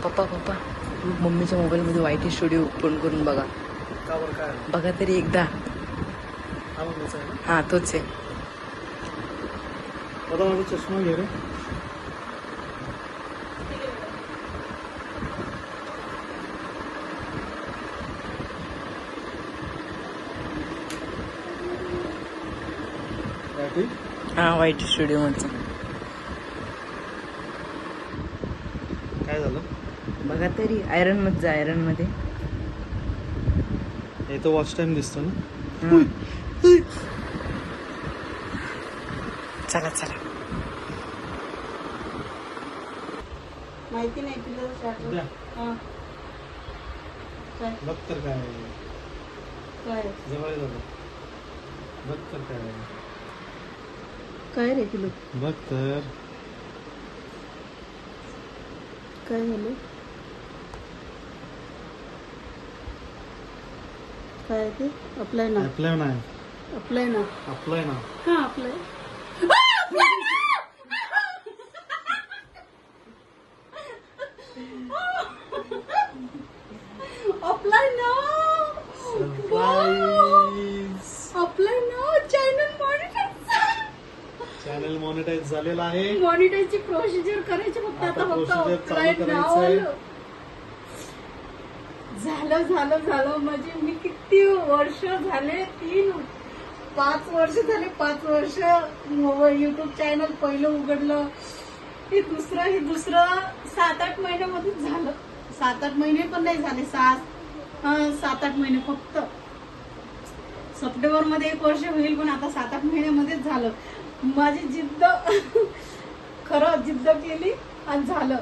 पप्पा मम्मीच्या मोबाईलमध्ये YT स्टुडिओ ओपन करून बघा. का बरं काय बघा तरी एकदा. हा मग आहे ना हा तोच आहे. आता माझा चष्मा घे रे. हा YT स्टुडिओ मधचं. काय झालं? बघा तरी आयरन मध्ये हे तो वॉच टाइम दिसतो ना. चला चला. माहिती नाही तुला द्या. काय बघ तर काय काय जवळ झालं. बघ तर काय काय रे तुला बघ तर काय झालं काय ते अप्लाय ना अप्लाय नाही अप्लाय ना अप्लाय ना हा अप्लाय अप्लाय ना सरप्राईज. अप्लाय ना चॅनल मॉनिटाईज झालेला आहे. मॉनिटाईजची प्रोसिजर करायची फक्त आता आता फक्त procedure अप्लाय चालू नाव करायचंय. आलं. झालं म्हणजे मी किती वर्ष झाले 5 वर्ष झाले 5 वर्ष युट्यूब चॅनल पहिलं उघडलं. हे दुसरं 7-8 महिन्यामध्येच झालं. 7-8 महिने पण नाही झाले 7-8 महिने फक्त. सप्टेंबर मध्ये 1 वर्ष होईल पण आता 7-8 महिन्यामध्येच झालं. माझी खरं जिद्द केली आणि झालं.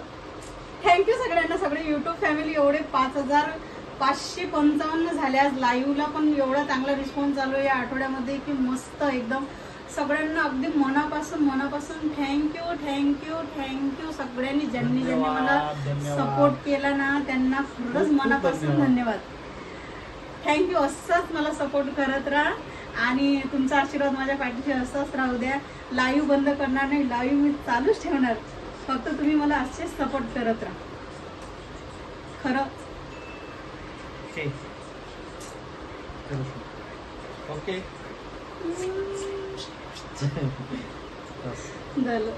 थँक्यू सगळ्यांना. सगळे युट्यूब फॅमिली एवढे 5555 झाले. आज लाईव्हला पण एवढा चांगला रिस्पॉन्स चालू आहे या आठवड्यामध्ये की मस्त एकदम. सगळ्यांना अगदी मनापासून थँक्यू सगळ्यांनी ज्यांनी मला सपोर्ट केला ना त्यांना खरंच मनापासून धन्यवाद. थँक्यू. असंच मला सपोर्ट करत राहा आणि तुमचा आशीर्वाद माझ्या पाठीशी असंच राहू द्या. लाईव्ह बंद करणार नाही. लाईव्ह मी चालूच ठेवणार. फक्त तुम्ही मला असेच सपोर्ट करत राहा. खरं ओके झालं.